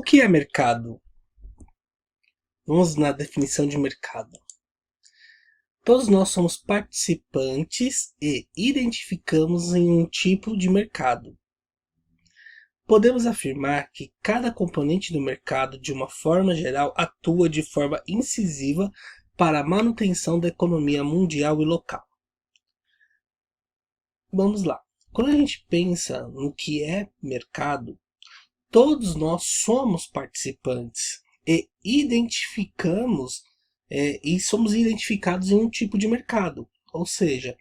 que é mercado? Vamos na definição de mercado. Todos nós somos participantes e identificamos em um tipo de mercado. Podemos afirmar que cada componente do mercado, de uma forma geral, atua de forma incisiva para a manutenção da economia mundial e local. Vamos lá. Quando a gente pensa no que é mercado, todos nós somos participantes e somos identificados em um tipo de mercado. Ou seja,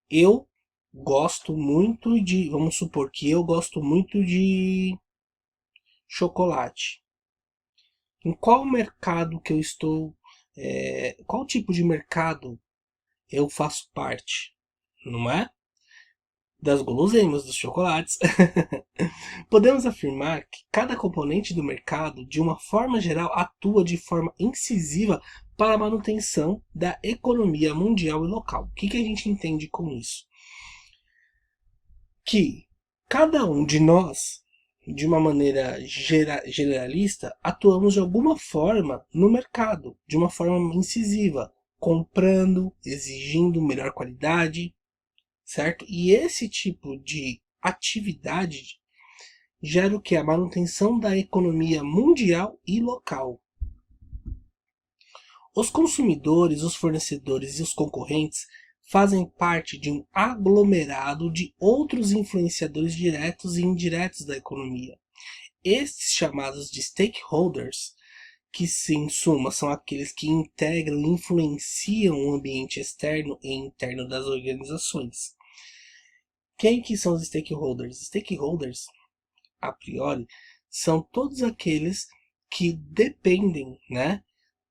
eu gosto muito de, vamos supor que eu gosto muito de chocolate. Em qual mercado que eu estou, qual tipo de mercado eu faço parte, não é? Das guloseimas, dos chocolates. Podemos afirmar que cada componente do mercado, de uma forma geral, atua de forma incisiva para a manutenção da economia mundial e local. O que a gente entende com isso? Que cada um de nós, de uma maneira generalista, atuamos de alguma forma no mercado, de uma forma incisiva, comprando, exigindo melhor qualidade, certo? E esse tipo de atividade gera o que? A manutenção da economia mundial e local. Os consumidores, os fornecedores e os concorrentes fazem parte de um aglomerado de outros influenciadores diretos e indiretos da economia. Estes chamados de stakeholders, que em suma são aqueles que integram e influenciam o ambiente externo e interno das organizações. Quem que são os stakeholders? Stakeholders, a priori, são todos aqueles que dependem, né?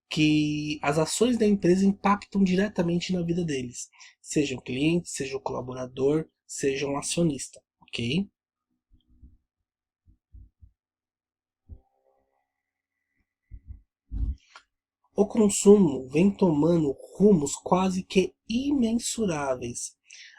Que as ações da empresa impactam diretamente na vida deles. Seja um cliente, seja um colaborador, seja um acionista, ok? O consumo vem tomando rumos quase que imensuráveis.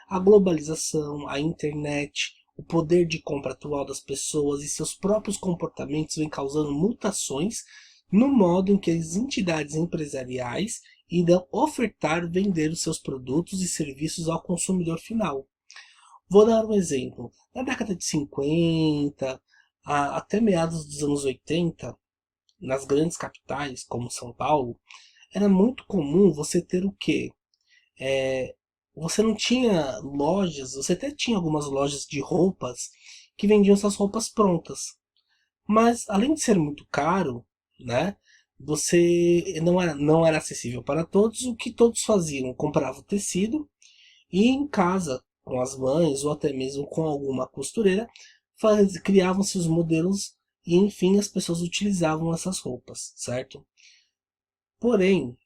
A globalização, a internet, o poder de compra atual das pessoas e seus próprios comportamentos vêm causando mutações no modo em que as entidades empresariais irão ofertar e vender os seus produtos e serviços ao consumidor final. Vou dar um exemplo. Na década de 50, até meados dos anos 80, nas grandes capitais, como São Paulo, era muito comum você ter o quê? Você não tinha lojas, você até tinha algumas lojas de roupas que vendiam essas roupas prontas. Mas além de ser muito caro, né? Você não era acessível para todos. O que todos faziam? Compravam tecido e em casa, com as mães ou até mesmo com alguma costureira, criavam-se os modelos e enfim as pessoas utilizavam essas roupas, certo? Porém,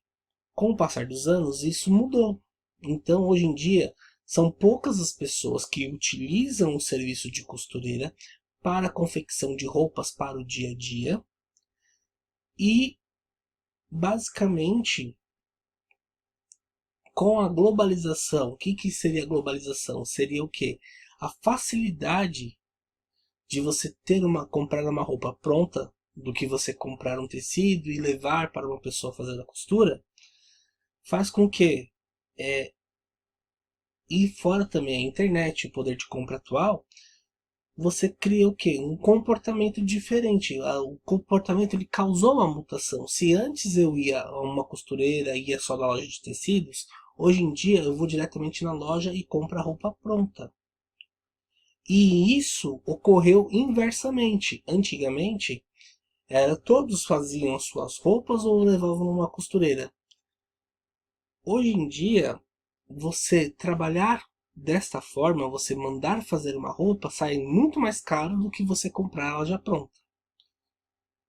com o passar dos anos, isso mudou. Então, hoje em dia, são poucas as pessoas que utilizam o serviço de costureira para a confecção de roupas para o dia a dia. E, basicamente, com a globalização, o que seria a globalização? Seria o quê? A facilidade de você comprar uma roupa pronta do que você comprar um tecido e levar para uma pessoa fazer a costura, faz com que e fora também a internet, o poder de compra atual, você cria o quê? Um comportamento diferente. O comportamento ele causou uma mutação. Se antes eu ia a uma costureira, ia só na loja de tecidos, hoje em dia eu vou diretamente na loja e compro a roupa pronta. E isso ocorreu inversamente. Antigamente, todos faziam as suas roupas ou levavam numa costureira. Hoje em dia, você trabalhar desta forma, você mandar fazer uma roupa, sai muito mais caro do que você comprar ela já pronta.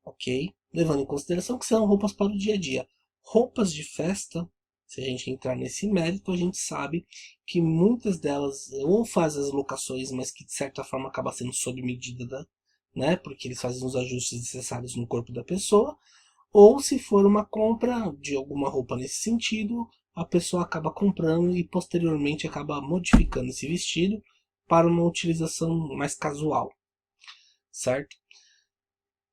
Ok? Levando em consideração que são roupas para o dia a dia. Roupas de festa, se a gente entrar nesse mérito, a gente sabe que muitas delas ou fazem as locações, mas que de certa forma acaba sendo sob medida, né? Porque eles fazem os ajustes necessários no corpo da pessoa. Ou se for uma compra de alguma roupa nesse sentido, a pessoa acaba comprando e posteriormente acaba modificando esse vestido para uma utilização mais casual, certo?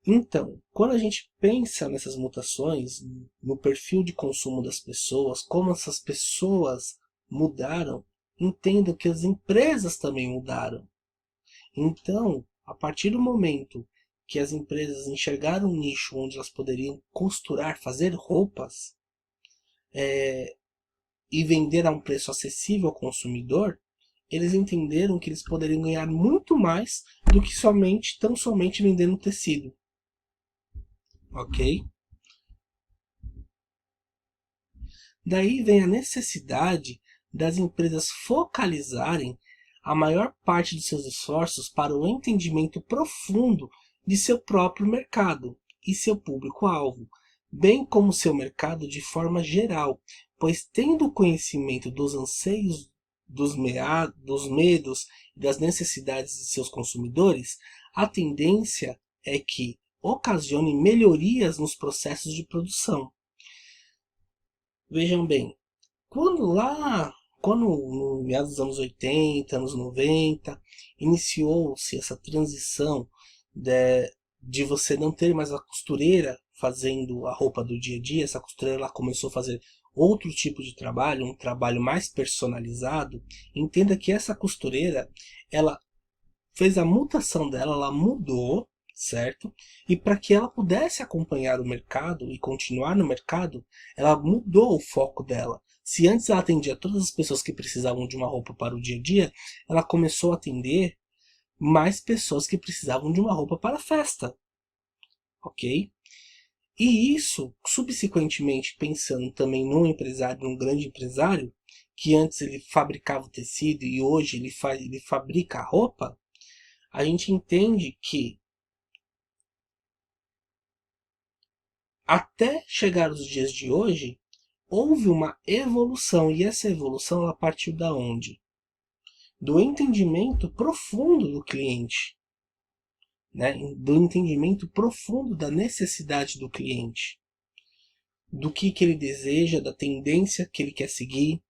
Então, quando a gente pensa nessas mutações, no perfil de consumo das pessoas, como essas pessoas mudaram, entenda que as empresas também mudaram. Então, a partir do momento que as empresas enxergaram um nicho onde elas poderiam costurar, fazer roupas, e vender a um preço acessível ao consumidor, eles entenderam que eles poderiam ganhar muito mais do que tão somente vendendo tecido. Ok? Daí vem a necessidade das empresas focalizarem a maior parte de seus esforços para o entendimento profundo de seu próprio mercado e seu público-alvo, bem como seu mercado de forma geral, pois tendo conhecimento dos anseios, dos medos e das necessidades de seus consumidores, a tendência é que ocasione melhorias nos processos de produção. Vejam bem, quando no meados dos anos 80, anos 90, iniciou-se essa transição de você não ter mais a costureira fazendo a roupa do dia a dia, essa costureira ela começou a fazer outro tipo de trabalho, um trabalho mais personalizado. Entenda que essa costureira, ela fez a mutação dela, ela mudou, certo? E para que ela pudesse acompanhar o mercado e continuar no mercado, ela mudou o foco dela. Se antes ela atendia todas as pessoas que precisavam de uma roupa para o dia a dia, ela começou a atender mais pessoas que precisavam de uma roupa para a festa, ok? E isso, subsequentemente, pensando também num empresário, num grande empresário, que antes ele fabricava o tecido e hoje ele fabrica a roupa, a gente entende que até chegar os dias de hoje, houve uma evolução, e essa evolução ela partiu da onde? Do entendimento profundo do cliente, né? Do entendimento profundo da necessidade do cliente, do que ele deseja, da tendência que ele quer seguir,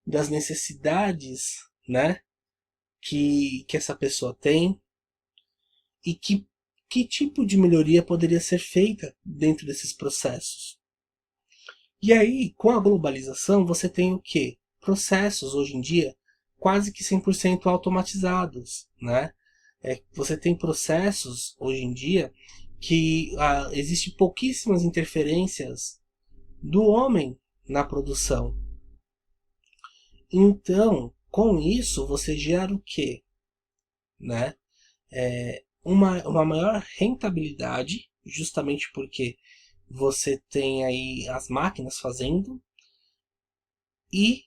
das necessidades, né? Que essa pessoa tem e que tipo de melhoria poderia ser feita dentro desses processos. E aí, com a globalização, você tem o quê? Processos, hoje em dia, quase que 100% automatizados, né? Você tem processos, hoje em dia, que existe pouquíssimas interferências do homem na produção. Então, com isso, você gera o quê? Né? Uma maior rentabilidade, justamente porque você tem aí as máquinas fazendo, e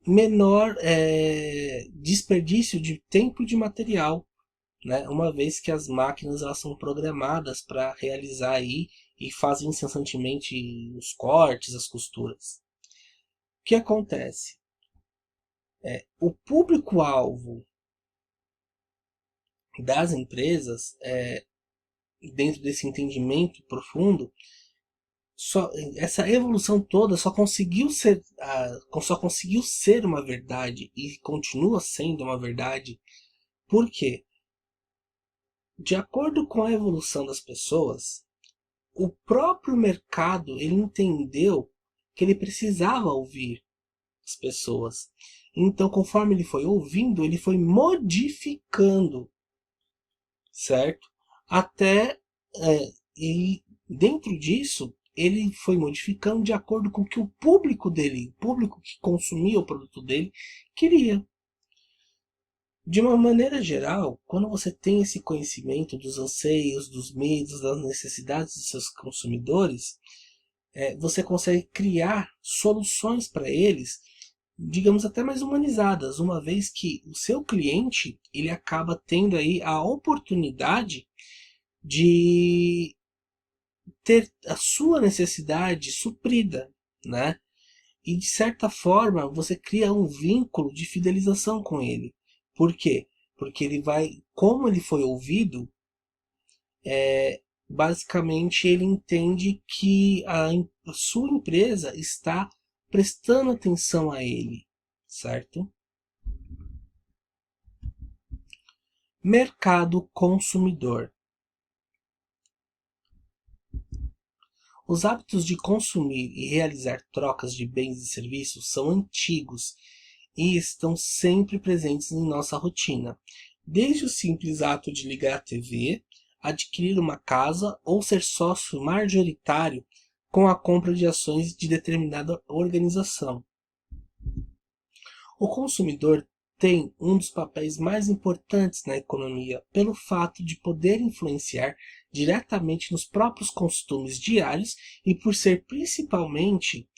menor desperdício de tempo e de material, né? Uma vez que as máquinas elas são programadas para realizar aí e fazem incessantemente os cortes, as costuras. O que acontece? O público-alvo das empresas, dentro desse entendimento profundo, essa evolução toda só conseguiu ser uma verdade e continua sendo uma verdade. Por quê? De acordo com a evolução das pessoas, o próprio mercado ele entendeu que ele precisava ouvir as pessoas. Então, conforme ele foi ouvindo, ele foi modificando, certo? Até e dentro disso, ele foi modificando de acordo com o que o público dele, o público que consumia o produto dele, queria. De uma maneira geral, quando você tem esse conhecimento dos anseios, dos medos, das necessidades de seus consumidores, você consegue criar soluções para eles, digamos até mais humanizadas, uma vez que o seu cliente ele acaba tendo aí a oportunidade de ter a sua necessidade suprida, né? E de certa forma você cria um vínculo de fidelização com ele. Por quê? Porque ele vai, como ele foi ouvido, basicamente ele entende que a sua empresa está prestando atenção a ele, certo? Mercado consumidor. Os hábitos de consumir e realizar trocas de bens e serviços são antigos e estão sempre presentes em nossa rotina, desde o simples ato de ligar a TV, adquirir uma casa ou ser sócio majoritário com a compra de ações de determinada organização. O consumidor tem um dos papéis mais importantes na economia pelo fato de poder influenciar diretamente nos próprios costumes diários e por ser principalmente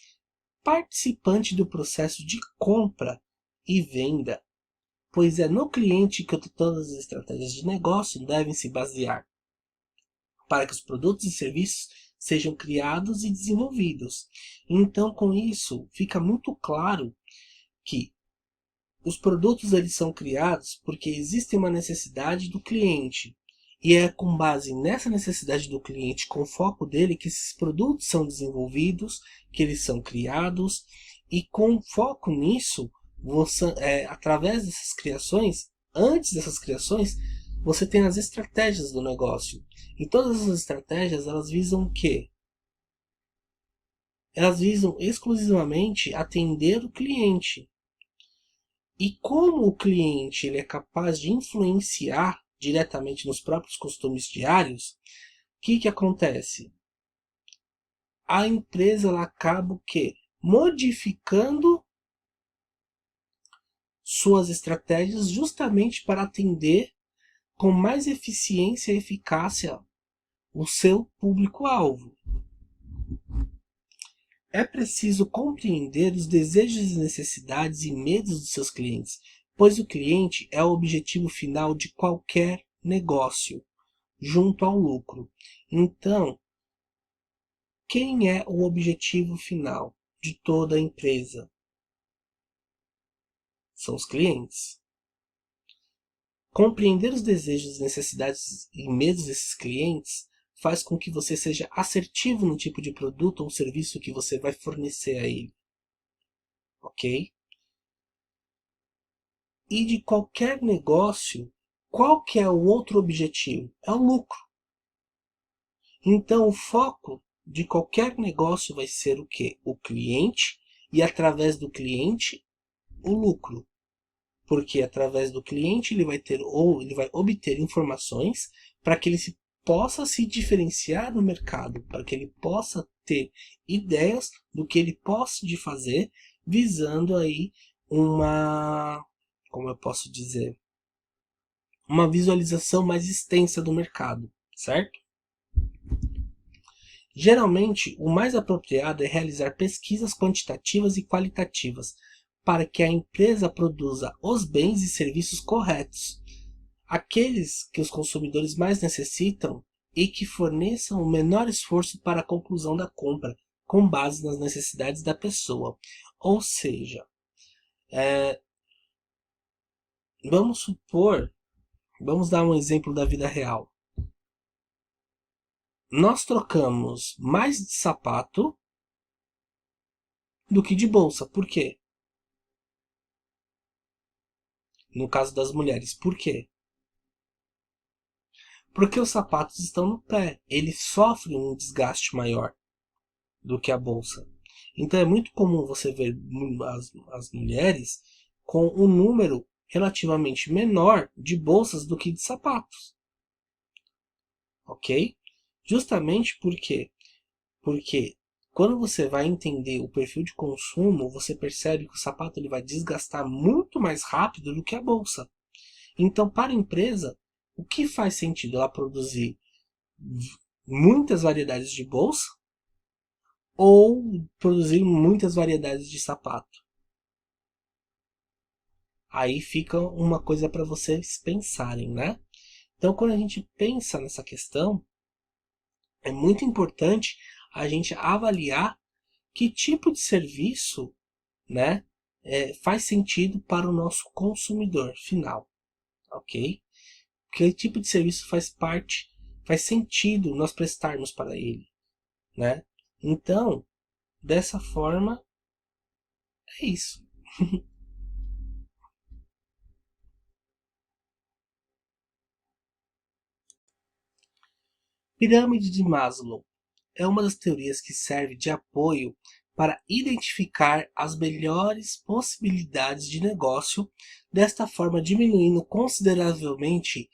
participante do processo de compra e venda, pois é no cliente que todas as estratégias de negócio devem se basear, para que os produtos e serviços sejam criados e desenvolvidos. Então, com isso, fica muito claro que os produtos eles são criados porque existe uma necessidade do cliente. E é com base nessa necessidade do cliente, com o foco dele, que esses produtos são desenvolvidos, que eles são criados. E com foco nisso, através dessas criações, antes dessas criações, você tem as estratégias do negócio. E todas as estratégias, elas visam o quê? Elas visam exclusivamente atender o cliente. E como o cliente ele é capaz de influenciar diretamente nos próprios costumes diários, o que acontece? A empresa ela acaba o quê? Modificando suas estratégias justamente para atender com mais eficiência e eficácia o seu público-alvo. É preciso compreender os desejos, necessidades e medos dos seus clientes, pois o cliente é o objetivo final de qualquer negócio, junto ao lucro. Então, quem é o objetivo final de toda a empresa? São os clientes. Compreender os desejos, necessidades e medos desses clientes faz com que você seja assertivo no tipo de produto ou serviço que você vai fornecer a ele. Ok? E de qualquer negócio, qual que é o outro objetivo? É o lucro. Então, o foco de qualquer negócio vai ser o quê? O cliente e, através do cliente, o lucro. Porque através do cliente ele vai ter ou ele vai obter informações para que ele possa se diferenciar no mercado, para que ele possa ter ideias do que ele possa de fazer, visando aí uma, como eu posso dizer, uma visualização mais extensa do mercado, certo? Geralmente, o mais apropriado é realizar pesquisas quantitativas e qualitativas para que a empresa produza os bens e serviços corretos, aqueles que os consumidores mais necessitam e que forneçam o menor esforço para a conclusão da compra, com base nas necessidades da pessoa. Ou seja, vamos supor, vamos dar um exemplo da vida real. Nós trocamos mais de sapato do que de bolsa. Por quê? No caso das mulheres. Por quê? Porque os sapatos estão no pé. Eles sofrem um desgaste maior do que a bolsa. Então é muito comum você ver as mulheres com um número relativamente menor de bolsas do que de sapatos. Ok? Justamente por quê? Porque quando você vai entender o perfil de consumo, você percebe que o sapato ele vai desgastar muito mais rápido do que a bolsa. Então, para a empresa, o que faz sentido ela produzir muitas variedades de bolsa ou produzir muitas variedades de sapato? Aí fica uma coisa para vocês pensarem, né? Então, quando a gente pensa nessa questão, é muito importante a gente avaliar que tipo de serviço, né, faz sentido para o nosso consumidor final, ok? Que tipo de serviço faz sentido nós prestarmos para ele, né? Então, dessa forma, é isso. Pirâmide de Maslow. é uma das teorias que serve de apoio para identificar as melhores possibilidades de negócio, desta forma diminuindo consideravelmente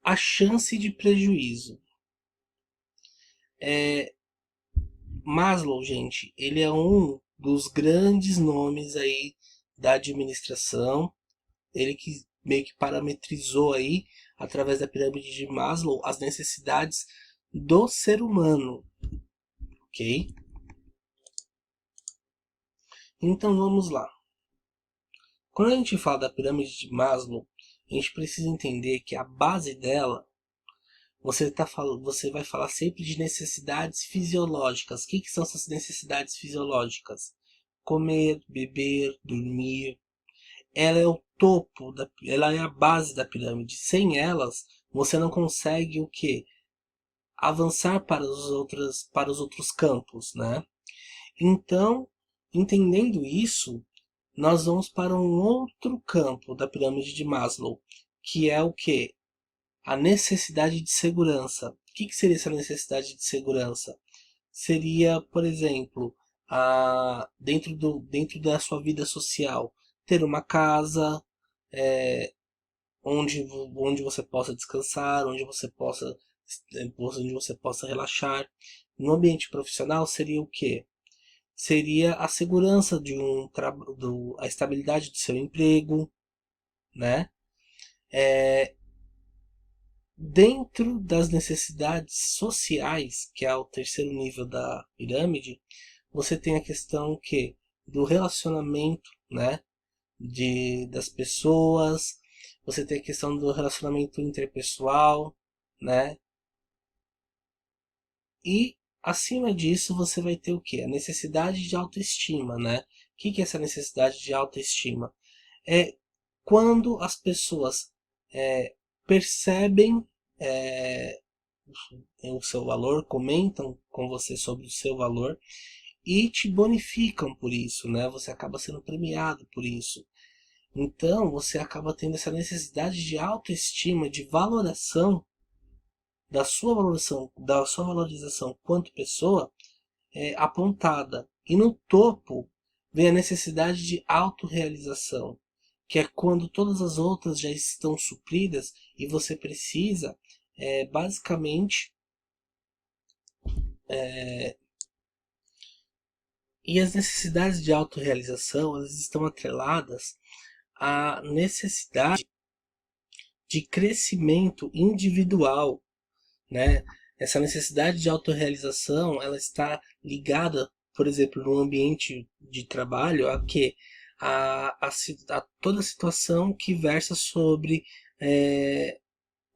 a chance de prejuízo. Maslow, gente, ele é um dos grandes nomes aí da administração. Ele que meio que parametrizou aí, através da pirâmide de Maslow, as necessidades do ser humano, ok? Então vamos lá. Quando a gente fala da pirâmide de Maslow, a gente precisa entender que a base dela, você vai falar sempre de necessidades fisiológicas. O que são essas necessidades fisiológicas? Comer, beber, dormir. Ela é o topo, ela é a base da pirâmide. Sem elas, você não consegue o quê? Avançar para os outros campos, né? Então, entendendo isso, nós vamos para um outro campo da pirâmide de Maslow, que é o quê? A necessidade de segurança. O que seria essa necessidade de segurança? Seria, por exemplo, dentro da sua vida social, ter uma casa, onde você possa descansar, onde você possa relaxar. No ambiente profissional seria o quê? Seria a segurança a estabilidade do seu emprego, né? Dentro das necessidades sociais, que é o terceiro nível da pirâmide, você tem a questão que do relacionamento, né, das pessoas, você tem a questão do relacionamento interpessoal, né? E acima disso você vai ter o que? A necessidade de autoestima, né? O que é essa necessidade de autoestima? É quando as pessoas percebem o seu valor, comentam com você sobre o seu valor e te bonificam por isso, né? Você acaba sendo premiado por isso. Então você acaba tendo essa necessidade de autoestima, de valoração, da sua valorização quanto pessoa apontada. E no topo vem a necessidade de autorrealização, que é quando todas as outras já estão supridas e você precisa, basicamente, e as necessidades de autorrealização, elas estão atreladas à necessidade de crescimento individual, né? Essa necessidade de autorrealização, ela está ligada, por exemplo, no ambiente de trabalho, a que a toda situação que versa sobre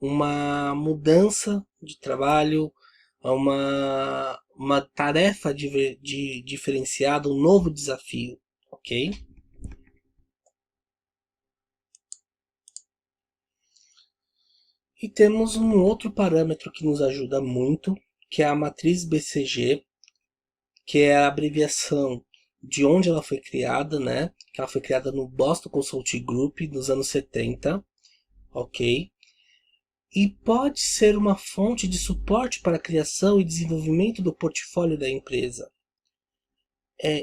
uma mudança de trabalho, uma tarefa diferenciada, um novo desafio, ok? E temos um outro parâmetro que nos ajuda muito, que é a matriz BCG, que é a abreviação de onde ela foi criada, né? Que ela foi criada no Boston Consulting Group nos anos 70, ok? E pode ser uma fonte de suporte para a criação e desenvolvimento do portfólio da empresa.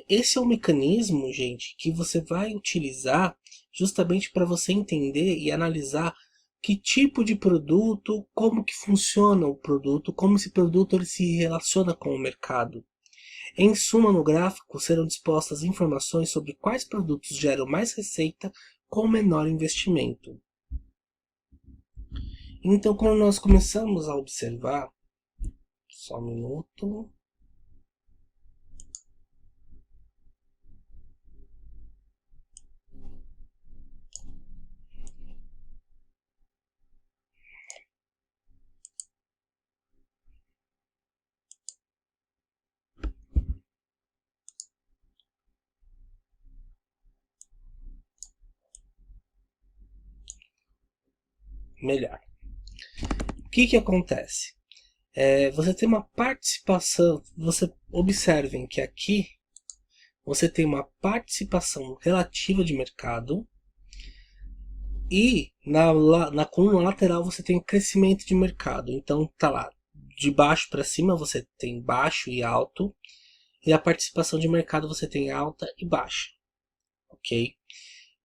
Esse é um mecanismo, gente, que você vai utilizar justamente para você entender e analisar que tipo de produto, como que funciona o produto, como esse produto ele se relaciona com o mercado. Em suma, no gráfico serão dispostas informações sobre quais produtos geram mais receita com menor investimento. Então, quando nós começamos a observar, só um minuto. Melhor. O que acontece? Você tem uma participação, você observem que aqui você tem uma participação relativa de mercado e na coluna lateral você tem crescimento de mercado. Então tá lá, de baixo para cima você tem baixo e alto, e a participação de mercado você tem alta e baixa, ok?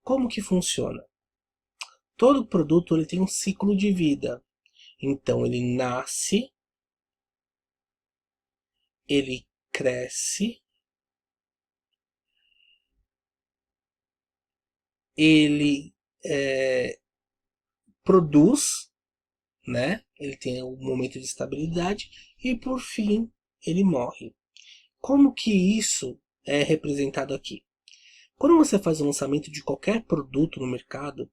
Como que funciona? Todo produto ele tem um ciclo de vida. Então ele nasce, ele cresce, ele produz, né? Ele tem um momento de estabilidade e por fim ele morre. Como que isso é representado aqui? Quando você faz o lançamento de qualquer produto no mercado, o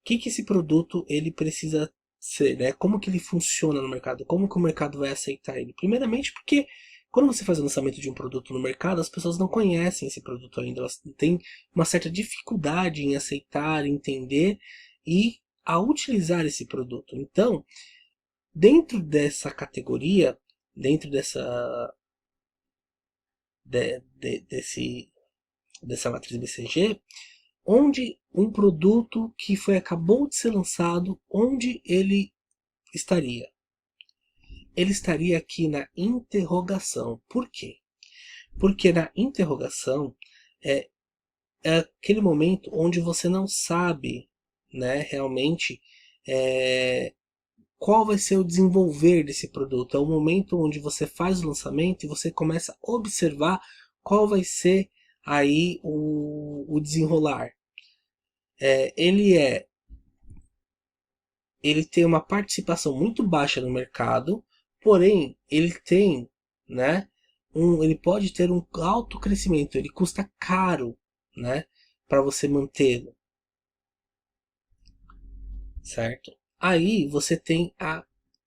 que esse produto ele precisa ser, né? Como que ele funciona no mercado? Como que o mercado vai aceitar ele? Primeiramente porque quando você faz o lançamento de um produto no mercado, as pessoas não conhecem esse produto ainda, elas têm uma certa dificuldade em aceitar, entender e a utilizar esse produto. Então, dentro dessa categoria, dentro dessa matriz BCG, onde um produto que acabou de ser lançado, onde ele estaria? Ele estaria aqui na interrogação. Por quê? Porque na interrogação é aquele momento onde você não sabe, né, realmente qual vai ser o desenvolver desse produto. É o momento onde você faz o lançamento e você começa a observar qual vai ser aí o desenrolar. Ele tem uma participação muito baixa no mercado, porém ele tem, né, ele pode ter um alto crescimento, ele custa caro, né, para você mantê-lo, certo? Aí você tem a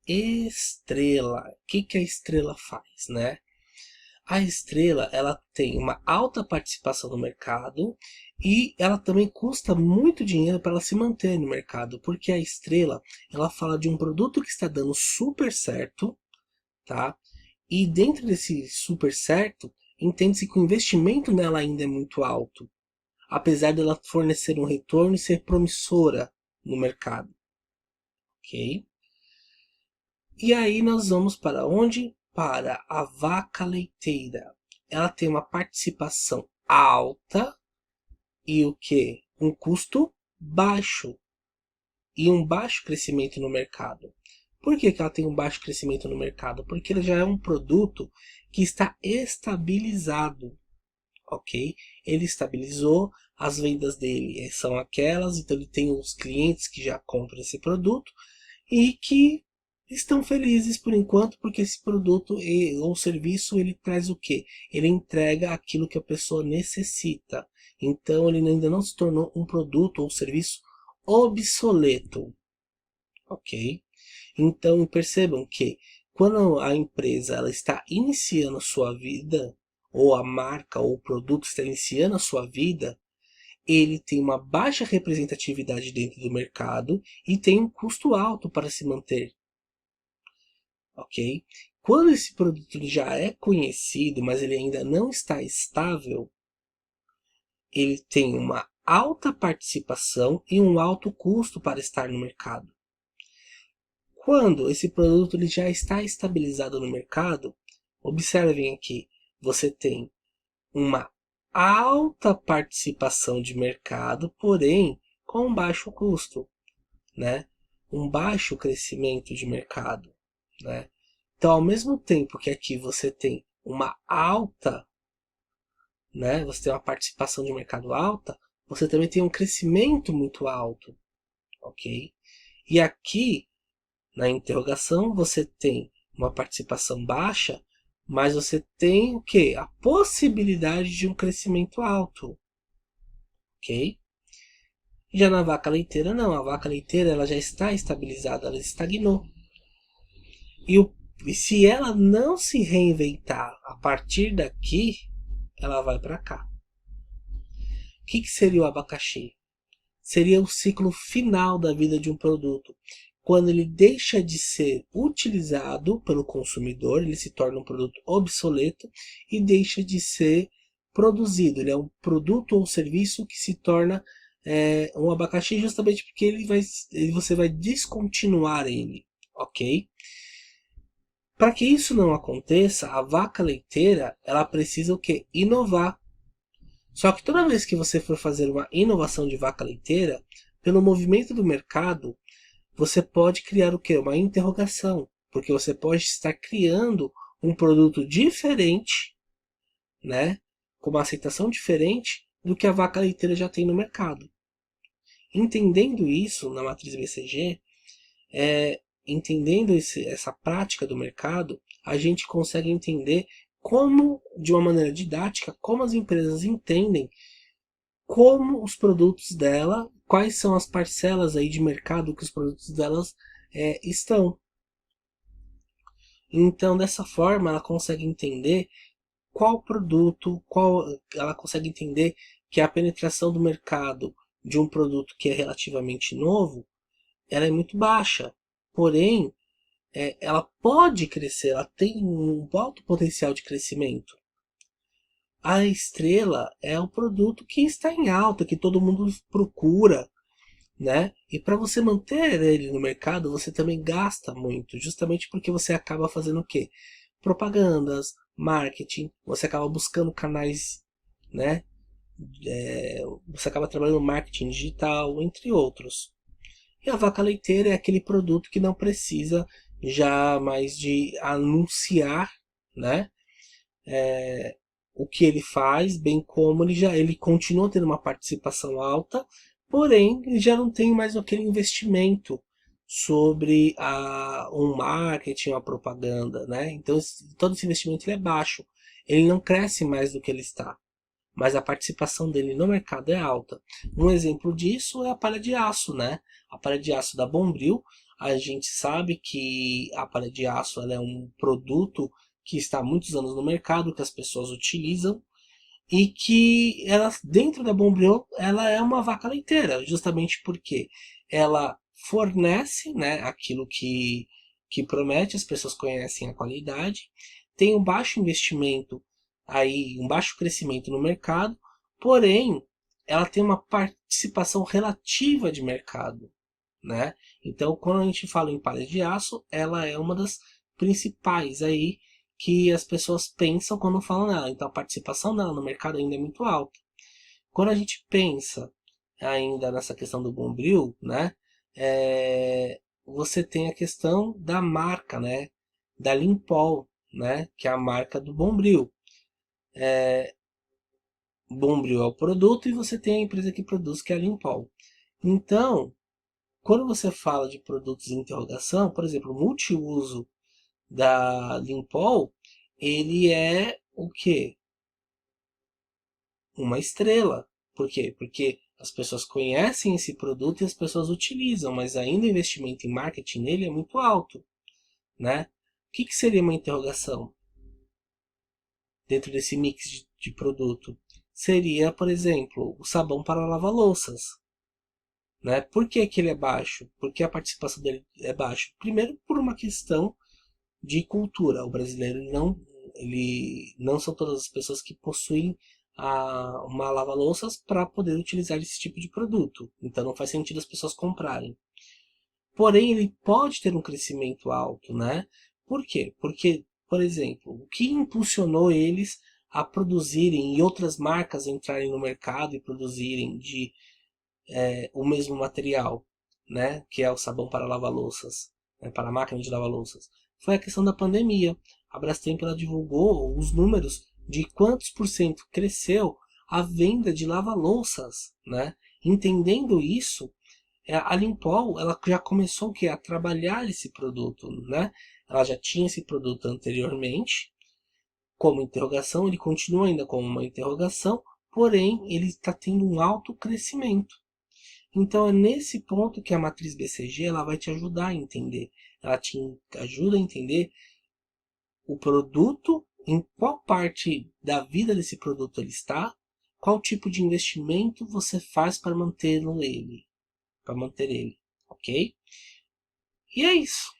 estrela. O que que a estrela faz, né? A estrela, ela tem uma alta participação no mercado e ela também custa muito dinheiro para ela se manter no mercado, porque a estrela, ela fala de um produto que está dando super certo, tá? E dentro desse super certo, entende-se que o investimento nela ainda é muito alto, apesar dela fornecer um retorno e ser promissora no mercado, ok? E aí nós vamos para onde? Para a vaca leiteira. Ela tem uma participação alta e o que? Um custo baixo e um baixo crescimento no mercado. Por que ela tem um baixo crescimento no mercado? Porque ele já é um produto que está estabilizado, ok? Ele estabilizou, as vendas dele são aquelas, então ele tem os clientes que já compram esse produto e que estão felizes por enquanto, porque esse produto ou serviço ele traz o quê? Ele entrega aquilo que a pessoa necessita. Então ele ainda não se tornou um produto ou serviço obsoleto, ok? Então percebam que quando a empresa ela está iniciando a sua vida, ou a marca ou o produto está iniciando a sua vida, ele tem uma baixa representatividade dentro do mercado e tem um custo alto para se manter, ok? Quando esse produto já é conhecido, mas ele ainda não está estável, ele tem uma alta participação e um alto custo para estar no mercado. Quando esse produto ele já está estabilizado no mercado, observem aqui, você tem uma alta participação de mercado, porém com um baixo custo, né? Um baixo crescimento de mercado, né? Então, ao mesmo tempo que aqui você tem uma alta, né? Você tem uma participação de mercado alta, você também tem um crescimento muito alto, ok? E aqui na interrogação você tem uma participação baixa, mas você tem o que? A possibilidade de um crescimento alto, ok? Já na vaca leiteira não, a vaca leiteira ela já está estabilizada, ela estagnou. E se ela não se reinventar a partir daqui, ela vai para cá. O que seria o abacaxi? Seria o ciclo final da vida de um produto. Quando ele deixa de ser utilizado pelo consumidor, ele se torna um produto obsoleto e deixa de ser produzido. Ele é um produto ou serviço que se torna um abacaxi justamente porque você vai descontinuar ele, ok? Para que isso não aconteça, a vaca leiteira, ela precisa o quê? Inovar. Só que toda vez que você for fazer uma inovação de vaca leiteira, pelo movimento do mercado, você pode criar o quê? Uma interrogação, porque você pode estar criando um produto diferente, né? Com uma aceitação diferente do que a vaca leiteira já tem no mercado. Entendendo isso na matriz BCG, entendendo essa prática do mercado, a gente consegue entender como, de uma maneira didática, como as empresas entendem como os produtos dela, quais são as parcelas aí de mercado que os produtos delas estão. Então, dessa forma, ela consegue entender qual produto, ela consegue entender que a penetração do mercado de um produto que é relativamente novo, ela é muito baixa. Porém, ela pode crescer, ela tem um alto potencial de crescimento. A estrela é o produto que está em alta, que todo mundo procura, né? E para você manter ele no mercado, você também gasta muito, justamente porque você acaba fazendo o quê? Propagandas, marketing, você acaba buscando canais, né? Você acaba trabalhando no marketing digital, entre outros. E a vaca leiteira é aquele produto que não precisa já mais de anunciar, né? O que ele faz, bem como ele continua tendo uma participação alta, porém ele já não tem mais aquele investimento sobre um marketing, uma propaganda, né? Então todo esse investimento ele é baixo, ele não cresce mais do que ele está, mas a participação dele no mercado é alta. Um exemplo disso é a palha de aço, né? A palha de aço da Bombril, a gente sabe que a palha de aço ela é um produto que está há muitos anos no mercado, que as pessoas utilizam, e que ela, dentro da Bombril, ela é uma vaca leiteira, justamente porque ela fornece, né, aquilo que promete, as pessoas conhecem a qualidade, tem um baixo investimento aí, um baixo crescimento no mercado, porém ela tem uma participação relativa de mercado, né? Então, quando a gente fala em palha de aço, ela é uma das principais aí que as pessoas pensam quando falam nela. Então, a participação dela no mercado ainda é muito alta. Quando a gente pensa ainda nessa questão do Bombril, né? Você tem a questão da marca, né? Da Limpol, né? Que é a marca do Bombril. Bombril é o produto e você tem a empresa que produz, que é a Limpol. Então, quando você fala de produtos de interrogação, por exemplo, o multiuso da Limpol, ele é o quê? Uma estrela. Por quê? Porque as pessoas conhecem esse produto e as pessoas utilizam, mas ainda o investimento em marketing nele é muito alto, né? O que seria uma interrogação dentro desse mix de produto? Seria, por exemplo, o sabão para lavar louças. Né? Por que, que ele é baixo? Por que a participação dele é baixa? Primeiro, por uma questão de cultura. O brasileiro ele não são todas as pessoas que possuem uma lava-louças para poder utilizar esse tipo de produto. Então não faz sentido as pessoas comprarem. Porém, ele pode ter um crescimento alto, né? Por quê? Porque, por exemplo, o que impulsionou eles a produzirem e outras marcas entrarem no mercado e produzirem o mesmo material, né? Que é o sabão para lavar louças, né, para a máquina de lavar louças, foi a questão da pandemia. A Brastemp ela divulgou os números de quantos por cento cresceu a venda de lava-louças, né? Entendendo isso, a Limpol ela já começou o quê? A trabalhar esse produto, né? Ela já tinha esse produto anteriormente como interrogação, ele continua ainda como uma interrogação, porém ele está tendo um alto crescimento. Então é nesse ponto que a matriz BCG ela vai te ajudar a entender. Ela te ajuda a entender o produto, em qual parte da vida desse produto ele está, qual tipo de investimento você faz para manter ele, ok? E é isso.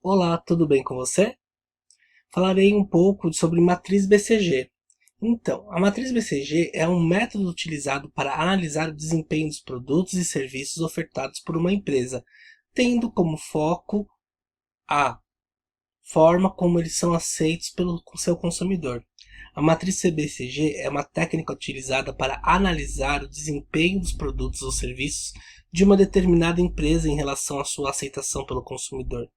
Olá, tudo bem com você? Falarei um pouco sobre matriz BCG. Então, a matriz BCG é um método utilizado para analisar o desempenho dos produtos e serviços ofertados por uma empresa, tendo como foco a forma como eles são aceitos pelo seu consumidor. A matriz CBCG é uma técnica utilizada para analisar o desempenho dos produtos ou serviços de uma determinada empresa em relação à sua aceitação pelo consumidor.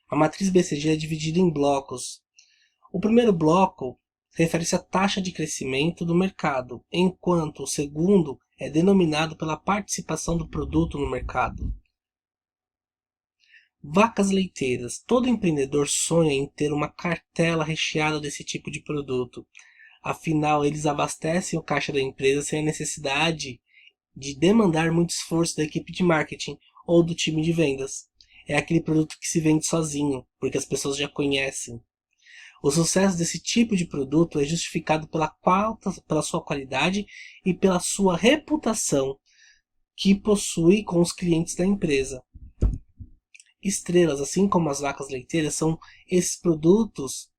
A matriz BCG é dividida em blocos. O primeiro bloco refere-se à taxa de crescimento do mercado, enquanto o segundo é denominado pela participação do produto no mercado. Vacas leiteiras. Todo empreendedor sonha em ter uma cartela recheada desse tipo de produto. Afinal, eles abastecem o caixa da empresa sem a necessidade de demandar muito esforço da equipe de marketing ou do time de vendas. É aquele produto que se vende sozinho, porque as pessoas já conhecem. O sucesso desse tipo de produto é justificado pela sua qualidade e pela sua reputação que possui com os clientes da empresa. Estrelas, assim como as vacas leiteiras, são esses produtos,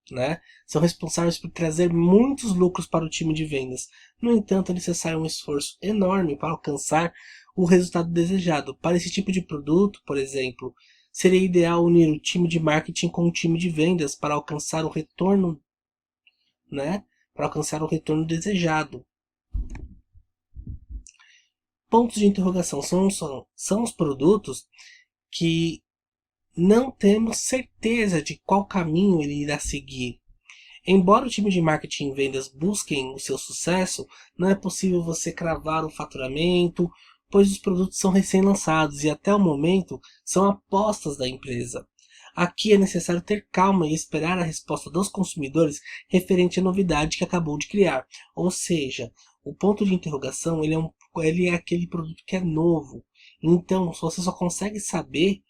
são responsáveis por trazer muitos lucros para o time de vendas. No entanto, é necessário um esforço enorme para alcançar o resultado desejado. Para esse tipo de produto, por exemplo, seria ideal unir o time de marketing com o time de vendas para alcançar o retorno, desejado. Pontos de interrogação são os produtos que não temos certeza de qual caminho ele irá seguir. Embora o time de marketing e vendas busquem o seu sucesso, não é possível você cravar o faturamento, pois os produtos são recém-lançados e até o momento são apostas da empresa. Aqui é necessário ter calma e esperar a resposta dos consumidores referente à novidade que acabou de criar. Ou seja, o ponto de interrogação ele é aquele produto que é novo. Então, você só consegue saber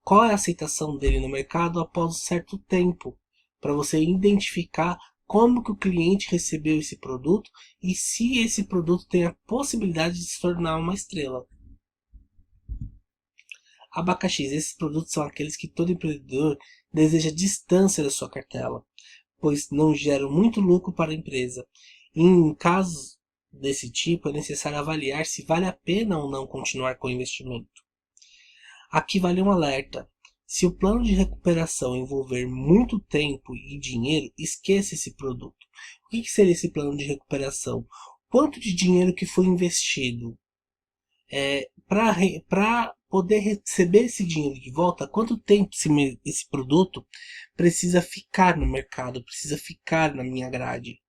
qual é a aceitação dele no mercado após um certo tempo, para você identificar como que o cliente recebeu esse produto e se esse produto tem a possibilidade de se tornar uma estrela. Abacaxis, esses produtos são aqueles que todo empreendedor deseja distância da sua cartela, pois não geram muito lucro para a empresa. Em casos desse tipo, é necessário avaliar se vale a pena ou não continuar com o investimento. Aqui vale um alerta. Se o plano de recuperação envolver muito tempo e dinheiro, esqueça esse produto. O que seria esse plano de recuperação? Quanto de dinheiro que foi investido? Para poder receber esse dinheiro de volta, quanto tempo esse produto precisa ficar no mercado, precisa ficar na minha grade?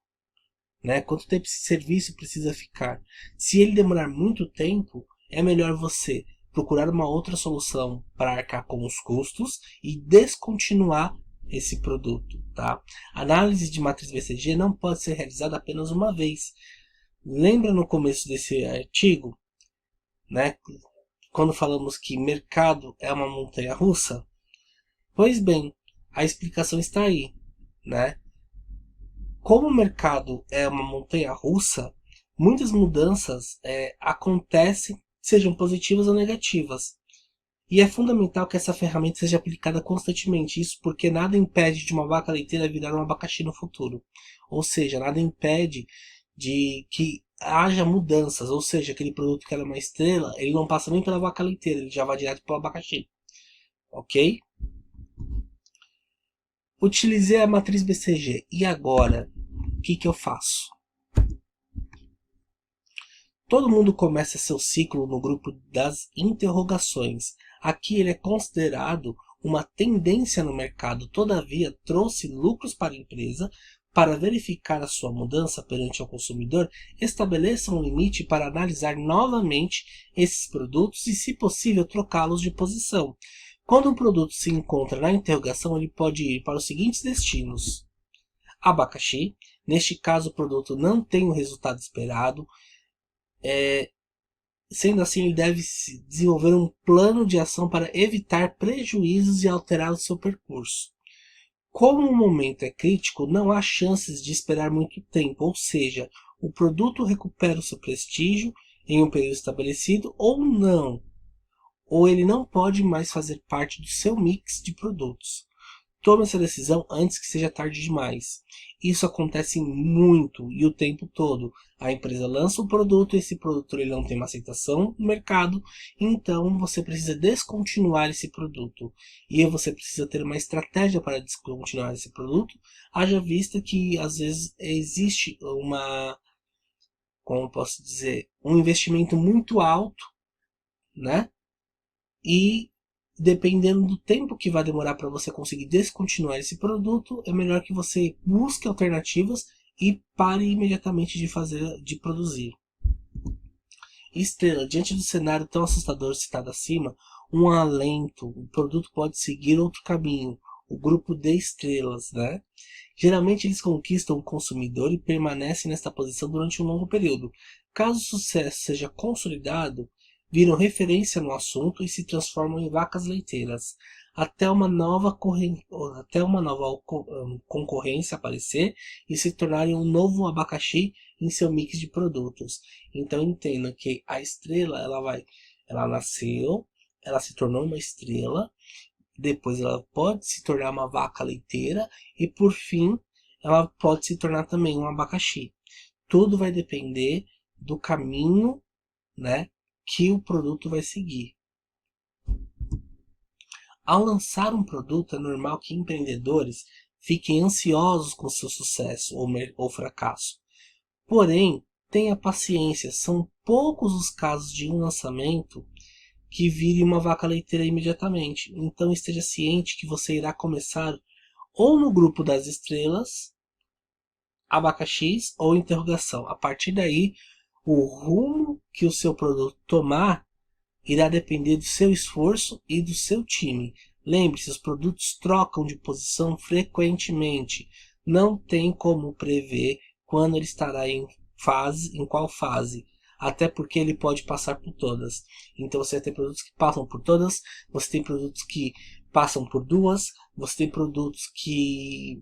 Quanto tempo esse serviço precisa ficar? Se ele demorar muito tempo, é melhor você procurar uma outra solução para arcar com os custos e descontinuar esse produto. Tá? A análise de matriz BCG não pode ser realizada apenas uma vez. Lembra no começo desse artigo, quando falamos que mercado é uma montanha-russa? Pois bem, a explicação está aí. Como o mercado é uma montanha-russa, muitas mudanças acontecem, sejam positivas ou negativas. E é fundamental que essa ferramenta seja aplicada constantemente, isso porque nada impede de uma vaca leiteira virar um abacaxi no futuro. Ou seja, nada impede de que haja mudanças, ou seja, aquele produto que era uma estrela, ele não passa nem pela vaca leiteira, ele já vai direto para o abacaxi. Ok? Utilizei a matriz BCG, e agora? O que eu faço? Todo mundo começa seu ciclo no grupo das interrogações. Aqui ele é considerado uma tendência no mercado, todavia trouxe lucros para a empresa. Para verificar a sua mudança perante o consumidor, estabeleça um limite para analisar novamente esses produtos e, se possível, trocá-los de posição. Quando um produto se encontra na interrogação, ele pode ir para os seguintes destinos. Abacaxi, neste caso o produto não tem o resultado esperado, sendo assim ele deve desenvolver um plano de ação para evitar prejuízos e alterar o seu percurso. Como o momento é crítico, não há chances de esperar muito tempo, ou seja, o produto recupera o seu prestígio em um período estabelecido ou não, ou ele não pode mais fazer parte do seu mix de produtos. Tome essa decisão antes que seja tarde demais. Isso acontece muito e o tempo todo. A empresa lança um produto e esse produto ele não tem uma aceitação no mercado, então você precisa descontinuar esse produto. E você precisa ter uma estratégia para descontinuar esse produto, haja vista que às vezes existe como eu posso dizer, um investimento muito alto, né? E dependendo do tempo que vai demorar para você conseguir descontinuar esse produto, é melhor que você busque alternativas e pare imediatamente de produzir. Estrela, diante do cenário tão assustador citado acima, um alento, o produto pode seguir outro caminho, o grupo de estrelas, né? Geralmente eles conquistam o consumidor e permanecem nesta posição durante um longo período. Caso o sucesso seja consolidado, viram referência no assunto e se transformam em vacas leiteiras, até uma nova, concorrência aparecer e se tornarem um novo abacaxi em seu mix de produtos. Então entenda que a estrela ela nasceu, ela se tornou uma estrela, depois ela pode se tornar uma vaca leiteira e por fim ela pode se tornar também um abacaxi. Tudo vai depender do caminho, né, que o produto vai seguir. Ao lançar um produto, é normal que empreendedores fiquem ansiosos com seu sucesso ou fracasso. Porém, tenha paciência, são poucos os casos de um lançamento que vire uma vaca leiteira imediatamente. Então esteja ciente que você irá começar ou no grupo das estrelas, abacaxis ou interrogação. A partir daí, o rumo que o seu produto tomar irá depender do seu esforço e do seu time. Lembre-se, os produtos trocam de posição frequentemente. Não tem como prever quando ele estará em qual fase. Até porque ele pode passar por todas. Então você tem produtos que passam por todas, você tem produtos que passam por duas, você tem produtos que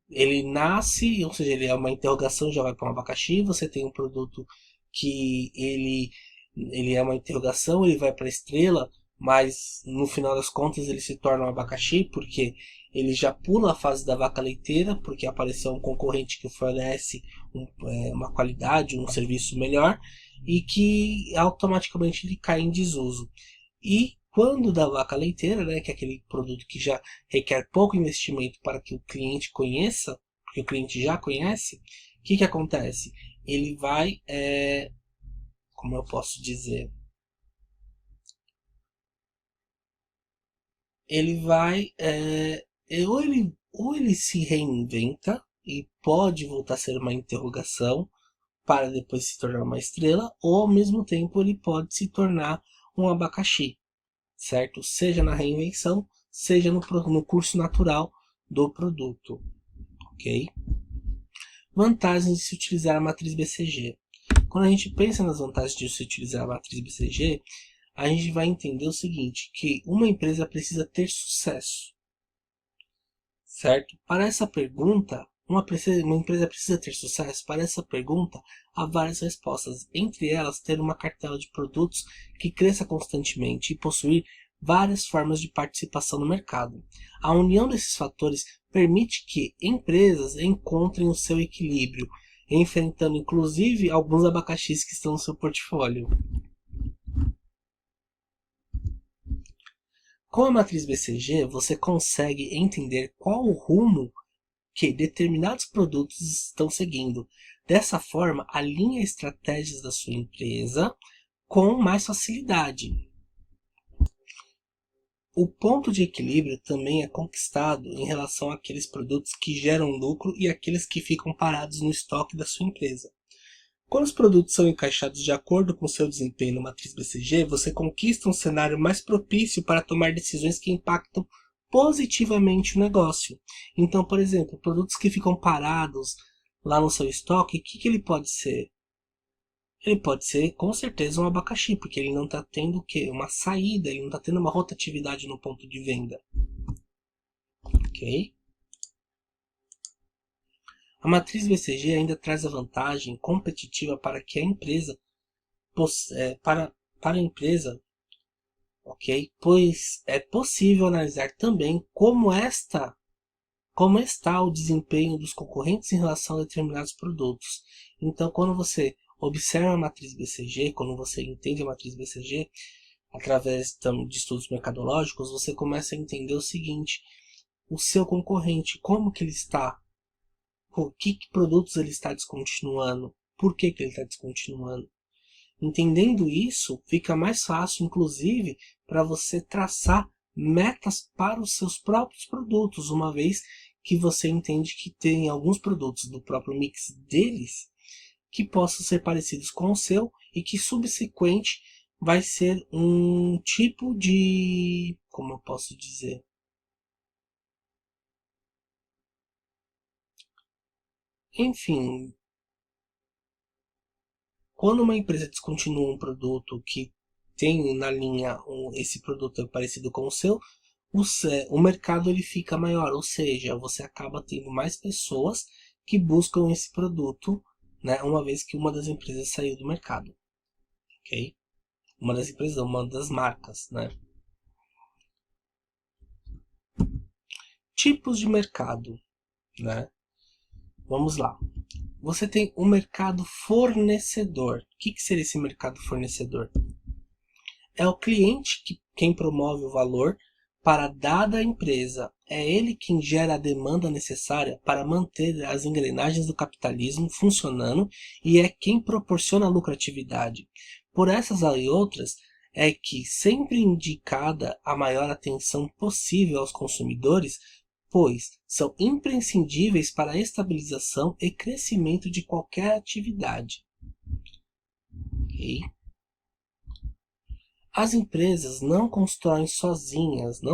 ele nasce, ou seja, ele é uma interrogação e já vai para um abacaxi. Você tem um produto que ele é uma interrogação, ele vai para a estrela, mas no final das contas ele se torna um abacaxi, porque ele já pula a fase da vaca leiteira, porque apareceu um concorrente que oferece uma qualidade, um serviço melhor, e que automaticamente ele cai em desuso. E quando da vaca leiteira, né, que é aquele produto que já requer pouco investimento para que o cliente conheça, porque o cliente já conhece, o que acontece? Ele vai, como eu posso dizer, ele vai, ou ele se reinventa e pode voltar a ser uma interrogação para depois se tornar uma estrela, ou ao mesmo tempo ele pode se tornar um abacaxi, certo? Seja na reinvenção, seja no curso natural do produto, ok? Vantagens de se utilizar a matriz BCG. Quando a gente pensa nas vantagens de se utilizar a matriz BCG, a gente vai entender o seguinte, que uma empresa precisa ter sucesso, certo? Para essa pergunta, uma empresa precisa ter sucesso? Para essa pergunta, há várias respostas, entre elas ter uma cartela de produtos que cresça constantemente e possuir várias formas de participação no mercado. A união desses fatores permite que empresas encontrem o seu equilíbrio, enfrentando inclusive alguns abacaxis que estão no seu portfólio. Com a matriz BCG, você consegue entender qual o rumo que determinados produtos estão seguindo. Dessa forma, alinhe estratégias da sua empresa com mais facilidade. O ponto de equilíbrio também é conquistado em relação àqueles produtos que geram lucro e aqueles que ficam parados no estoque da sua empresa. Quando os produtos são encaixados de acordo com seu desempenho na matriz BCG, você conquista um cenário mais propício para tomar decisões que impactam positivamente o negócio. Então, por exemplo, produtos que ficam parados lá no seu estoque, o que ele pode ser? Ele pode ser com certeza um abacaxi, porque ele não está tendo o quê? Uma saída, ele não está tendo uma rotatividade no ponto de venda. Ok? A matriz BCG ainda traz a vantagem competitiva para que a empresa, para a empresa ok? Pois é possível analisar também como está o desempenho dos concorrentes em relação a determinados produtos. Então, quando você observa a matriz BCG, quando você entende a matriz BCG, através de estudos mercadológicos, você começa a entender o seguinte: o seu concorrente, como que ele está, que produtos ele está descontinuando, por que ele está descontinuando. Entendendo isso, fica mais fácil, inclusive, para você traçar metas para os seus próprios produtos, uma vez que você entende que tem alguns produtos do próprio mix deles que possam ser parecidos com o seu e que subsequente vai ser um tipo de, como eu posso dizer, enfim, quando uma empresa descontinua um produto que tem na linha esse produto é parecido com o seu, o mercado ele fica maior, ou seja, você acaba tendo mais pessoas que buscam esse produto, né, uma vez que uma das empresas saiu do mercado, ok? Uma das empresas, uma das marcas, né? Tipos de mercado, né? Vamos lá. Você tem o mercado fornecedor. O que seria esse mercado fornecedor? É o cliente quem promove o valor para a dada empresa. É ele quem gera a demanda necessária para manter as engrenagens do capitalismo funcionando e é quem proporciona a lucratividade. Por essas e outras, é que sempre indicada a maior atenção possível aos consumidores, pois são imprescindíveis para a estabilização e crescimento de qualquer atividade. Ok? As empresas não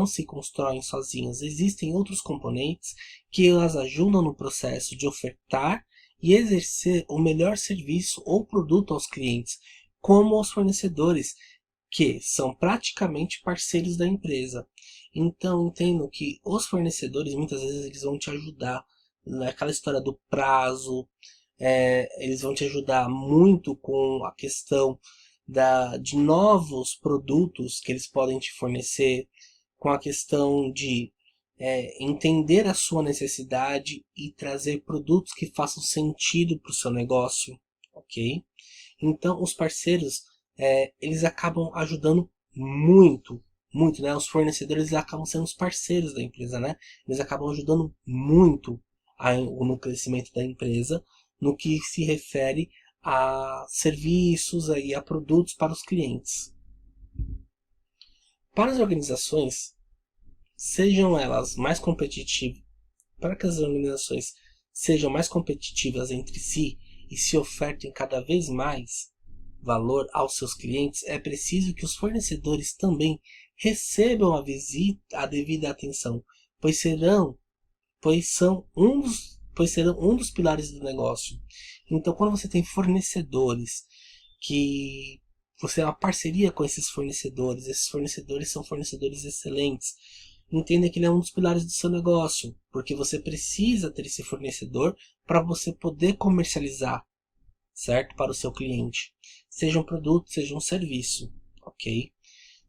se constroem sozinhas. Existem outros componentes que as ajudam no processo de ofertar e exercer o melhor serviço ou produto aos clientes, como aos fornecedores, que são praticamente parceiros da empresa. Então, entendo que os fornecedores, muitas vezes, eles vão te ajudar naquela história do prazo, eles vão te ajudar muito com a questão de novos produtos que eles podem te fornecer, com a questão de entender a sua necessidade e trazer produtos que façam sentido para o seu negócio, ok? Então, os parceiros, eles acabam ajudando muito, muito, né? Os fornecedores acabam sendo os parceiros da empresa, né? Eles acabam ajudando muito no crescimento da empresa, no que se refere a serviços e a produtos para os clientes. Para as organizações, sejam elas mais competitivas, para que as organizações sejam mais competitivas entre si e se ofertem cada vez mais valor aos seus clientes, é preciso que os fornecedores também recebam a devida atenção, pois serão, pois serão um dos pilares do negócio. Então, quando você tem fornecedores que você é uma parceria com esses fornecedores são fornecedores excelentes. Entenda que ele é um dos pilares do seu negócio, porque você precisa ter esse fornecedor para você poder comercializar, certo? Para o seu cliente. Seja um produto, seja um serviço, ok?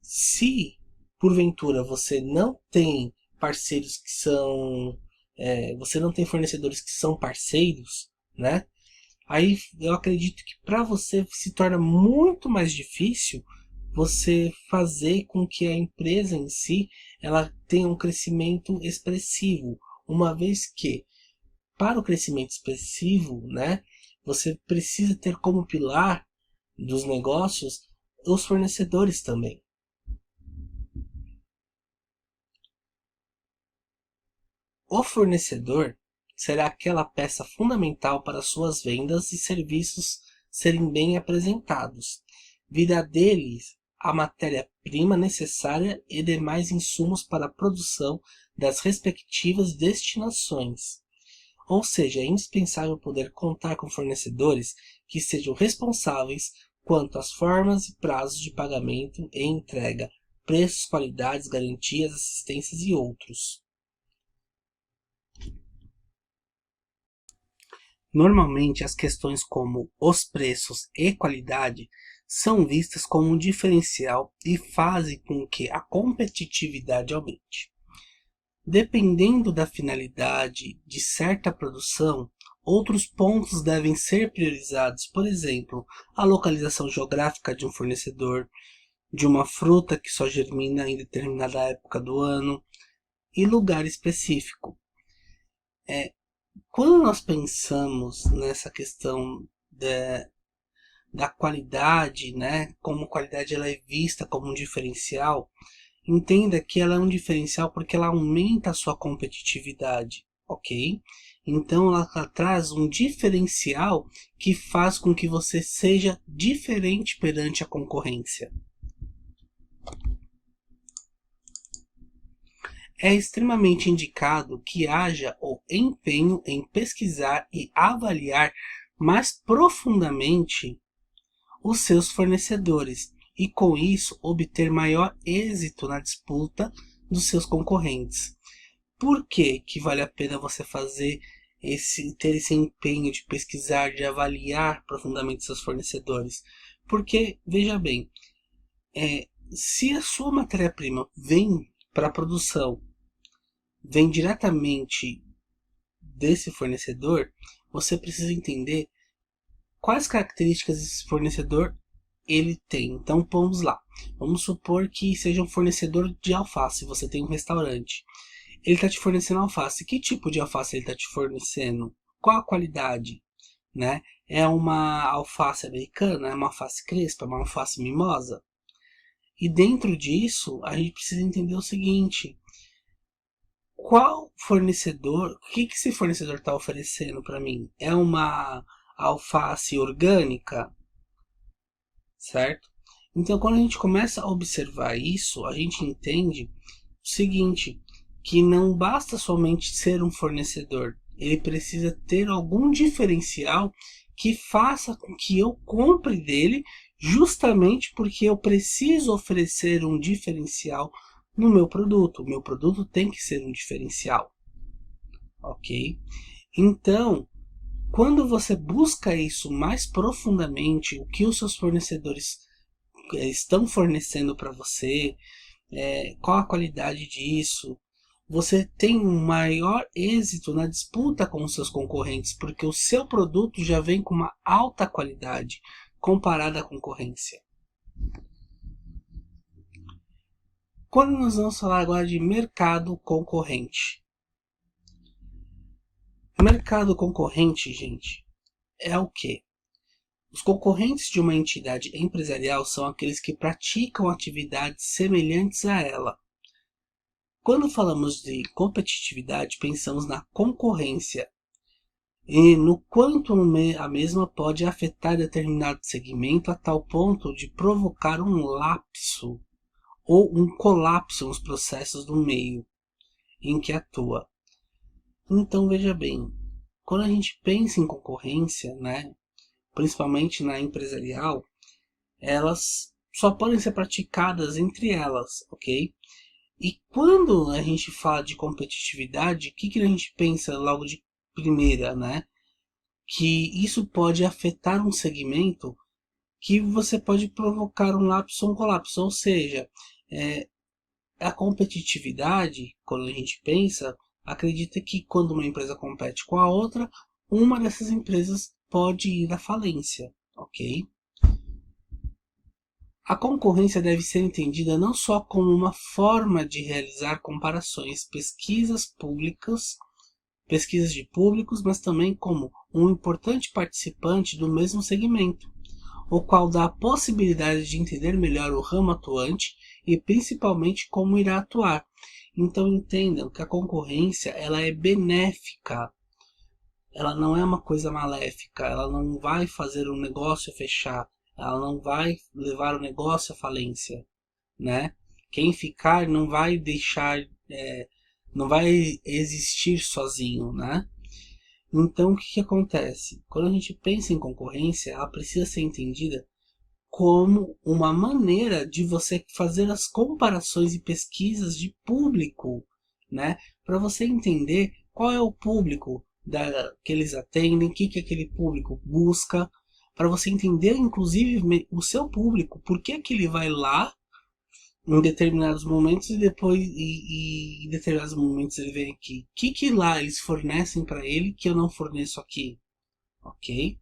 Se, porventura, você não tem parceiros que são... você não tem fornecedores que são parceiros, né? Aí eu acredito que para você se torna muito mais difícil você fazer com que a empresa em si ela tenha um crescimento expressivo, uma vez que para o crescimento expressivo, né, você precisa ter como pilar dos negócios os fornecedores também. O fornecedor será aquela peça fundamental para suas vendas e serviços serem bem apresentados. Virá deles a matéria-prima necessária e demais insumos para a produção das respectivas destinações. Ou seja, é indispensável poder contar com fornecedores que sejam responsáveis quanto às formas e prazos de pagamento e entrega, preços, qualidades, garantias, assistências e outros. Normalmente, as questões como os preços e qualidade são vistas como um diferencial e fazem com que a competitividade aumente. Dependendo da finalidade de certa produção, outros pontos devem ser priorizados, por exemplo, a localização geográfica de um fornecedor, de uma fruta que só germina em determinada época do ano, e lugar específico. Quando nós pensamos nessa questão da qualidade, né, como a qualidade ela é vista como um diferencial, entenda que ela é um diferencial porque ela aumenta a sua competitividade, ok? Então ela traz um diferencial que faz com que você seja diferente perante a concorrência. É extremamente indicado que haja o empenho em pesquisar e avaliar mais profundamente os seus fornecedores e com isso obter maior êxito na disputa dos seus concorrentes. Por que vale a pena você ter esse empenho de pesquisar, de avaliar profundamente seus fornecedores? Porque, veja bem, se a sua matéria-prima vem para a produção, vem diretamente desse fornecedor, você precisa entender quais características esse fornecedor ele tem. Então vamos lá. Vamos supor que seja um fornecedor de alface. Você tem um restaurante. Ele está te fornecendo alface. Que tipo de alface ele está te fornecendo? Qual a qualidade? Né? É uma alface americana? É uma alface crespa? É uma alface mimosa? E dentro disso, a gente precisa entender o seguinte. Qual fornecedor, o que esse fornecedor está oferecendo para mim? É uma alface orgânica? Certo? Então, quando a gente começa a observar isso, a gente entende o seguinte, que não basta somente ser um fornecedor, ele precisa ter algum diferencial que faça com que eu compre dele, justamente porque eu preciso oferecer um diferencial no meu produto. O meu produto tem que ser um diferencial, ok? Então, quando você busca isso mais profundamente, o que os seus fornecedores estão fornecendo para você, qual a qualidade disso, você tem um maior êxito na disputa com os seus concorrentes, porque o seu produto já vem com uma alta qualidade comparada à concorrência. Quando nós vamos falar agora de mercado concorrente. Mercado concorrente, gente, é o quê? Os concorrentes de uma entidade empresarial são aqueles que praticam atividades semelhantes a ela. Quando falamos de competitividade, pensamos na concorrência e no quanto a mesma pode afetar determinado segmento a tal ponto de provocar um lapso ou um colapso nos processos do meio em que atua. Então veja bem, quando a gente pensa em concorrência, né, principalmente na empresarial, elas só podem ser praticadas entre elas, ok? E quando a gente fala de competitividade, o que a gente pensa logo de primeira, né? Que isso pode afetar um segmento que você pode provocar um lapso ou um colapso, ou seja, a competitividade, quando a gente pensa, acredita que quando uma empresa compete com a outra, uma dessas empresas pode ir à falência, ok? A concorrência deve ser entendida não só como uma forma de realizar comparações, pesquisas de públicos, mas também como um importante participante do mesmo segmento, o qual dá a possibilidade de entender melhor o ramo atuante e principalmente como irá atuar. Então entendam que a concorrência ela é benéfica, ela não é uma coisa maléfica, ela não vai fazer um negócio fechar, ela não vai levar o negócio à falência, né? Quem ficar não vai deixar, não vai existir sozinho, né? Então o que acontece? Quando a gente pensa em concorrência, ela precisa ser entendida como uma maneira de você fazer as comparações e pesquisas de público, né? Para você entender qual é o público que eles atendem, o que aquele público busca, para você entender, inclusive, o seu público, por que que ele vai lá em determinados momentos e depois em determinados momentos ele vem aqui. O que lá eles fornecem para ele que eu não forneço aqui, ok?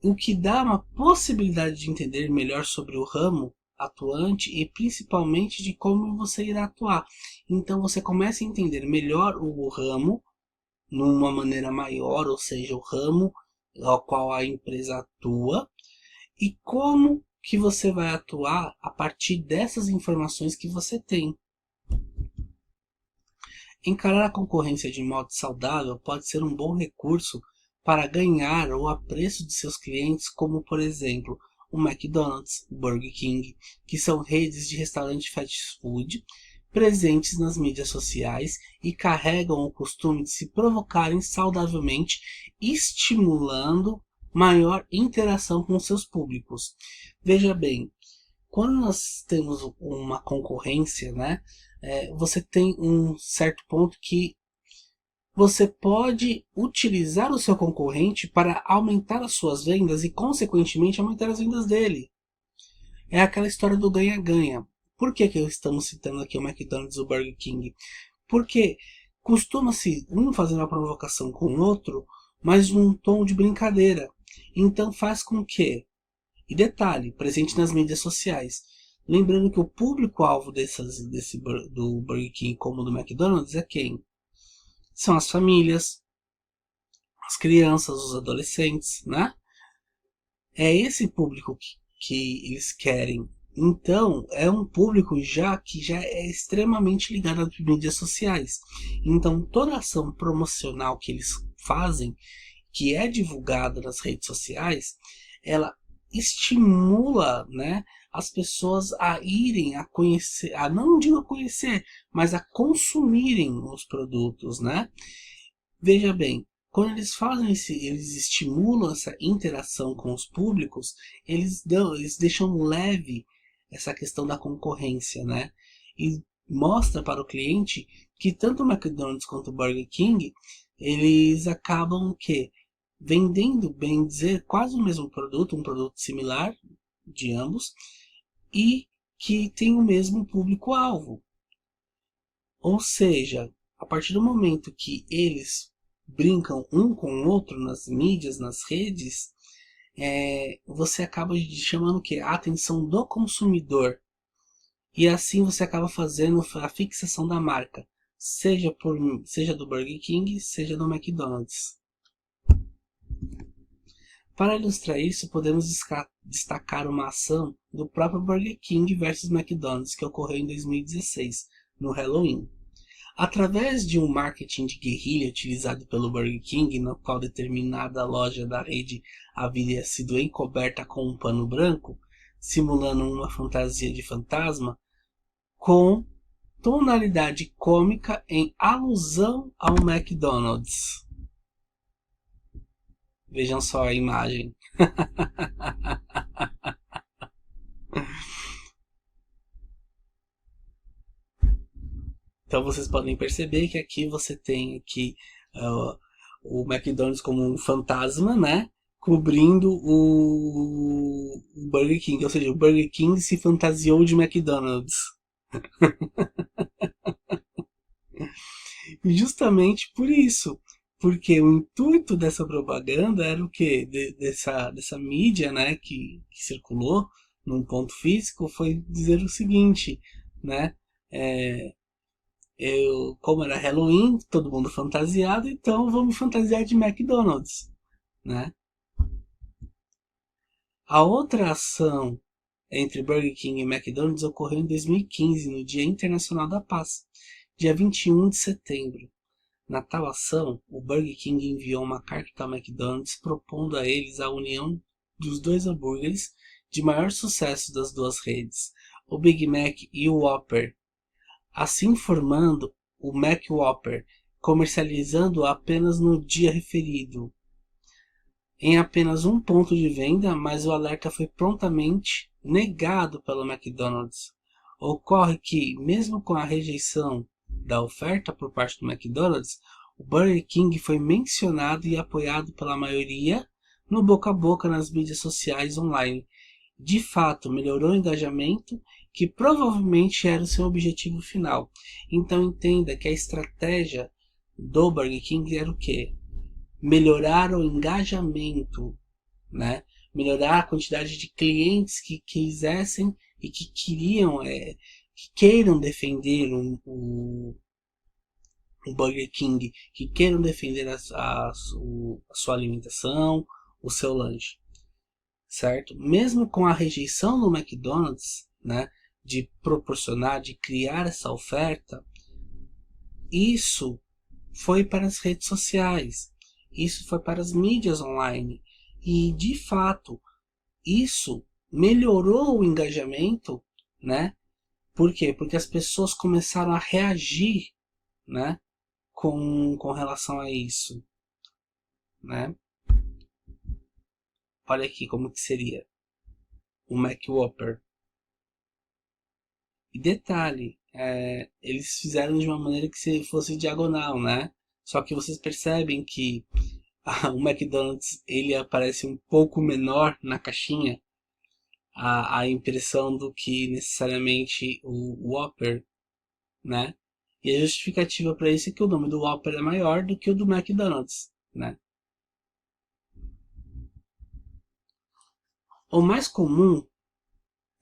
O que dá uma possibilidade de entender melhor sobre o ramo atuante e principalmente de como você irá atuar. Então você começa a entender melhor o ramo numa maneira maior, ou seja, o ramo ao qual a empresa atua e como que você vai atuar a partir dessas informações que você tem. Encarar a concorrência de modo saudável pode ser um bom recurso para ganhar o apreço de seus clientes, como por exemplo o McDonald's, Burger King, que são redes de restaurante fast food presentes nas mídias sociais e carregam o costume de se provocarem saudavelmente, estimulando maior interação com seus públicos. Veja bem, quando nós temos uma concorrência, né, você tem um certo ponto que você pode utilizar o seu concorrente para aumentar as suas vendas e, consequentemente, aumentar as vendas dele. É aquela história do ganha-ganha. Por que estamos citando aqui o McDonald's e o Burger King? Porque costuma-se um fazer uma provocação com o outro, mas num tom de brincadeira. Então faz com que, e detalhe, presente nas mídias sociais, lembrando que o público-alvo do Burger King como do McDonald's é quem? São as famílias, as crianças, os adolescentes, né? É esse público que eles querem. Então, é um público que já é extremamente ligado às mídias sociais. Então, toda ação promocional que eles fazem, que é divulgada nas redes sociais, ela estimula, né, as pessoas a irem a conhecer, a não digo a conhecer, mas a consumirem os produtos, né? Veja bem, quando eles fazem eles estimulam essa interação com os públicos, eles deixam leve essa questão da concorrência, né? E mostra para o cliente que tanto o McDonald's quanto o Burger King, eles acabam vendendo, bem dizer, quase o mesmo produto, um produto similar de ambos, e que tem o mesmo público-alvo. Ou seja, a partir do momento que eles brincam um com o outro nas mídias, nas redes, você acaba chamando a atenção do consumidor. E assim você acaba fazendo a fixação da marca, seja do Burger King, seja do McDonald's. Para ilustrar isso, podemos destacar uma ação do próprio Burger King versus McDonald's que ocorreu em 2016, no Halloween. Através de um marketing de guerrilha utilizado pelo Burger King, no qual determinada loja da rede havia sido encoberta com um pano branco, simulando uma fantasia de fantasma, com tonalidade cômica em alusão ao McDonald's. Vejam só a imagem. Então vocês podem perceber que aqui você tem o McDonald's como um fantasma, né? Cobrindo o Burger King. Ou seja, o Burger King se fantasiou de McDonald's. E justamente por isso. Porque o intuito dessa propaganda era o quê? Dessa mídia, né, que circulou num ponto físico, foi dizer o seguinte, né? Como era Halloween, todo mundo fantasiado, então vamos fantasiar de McDonald's, né? A outra ação entre Burger King e McDonald's ocorreu em 2015, no Dia Internacional da Paz, dia 21 de setembro. Na tal ação, o Burger King enviou uma carta ao McDonald's propondo a eles a união dos dois hambúrgueres de maior sucesso das duas redes, o Big Mac e o Whopper, assim formando o Mac Whopper, comercializando apenas no dia referido, em apenas um ponto de venda, mas o alerta foi prontamente negado pelo McDonald's. Ocorre que, mesmo com a rejeição da oferta por parte do McDonald's, o Burger King foi mencionado e apoiado pela maioria no boca a boca nas mídias sociais online. De fato, melhorou o engajamento, que provavelmente era o seu objetivo final. Então entenda que a estratégia do Burger King era o quê? Melhorar o engajamento, né? Melhorar a quantidade de clientes que quisessem e que queriam, que queiram defender o Burger King, que queiram defender a sua alimentação, o seu lanche, certo? Mesmo com a rejeição do McDonald's, né, de proporcionar, de criar essa oferta, isso foi para as redes sociais, isso foi para as mídias online e, de fato, isso melhorou o engajamento, né? Por quê? Porque as pessoas começaram a reagir, né, com relação a isso, né? Olha aqui como que seria o Mac Whopper. E detalhe, eles fizeram de uma maneira que se fosse diagonal, né? Só que vocês percebem que o McDonald's ele aparece um pouco menor na caixinha, a impressão do que necessariamente o Whopper, né? E a justificativa para isso é que o nome do Whopper é maior do que o do McDonald's, né? O mais comum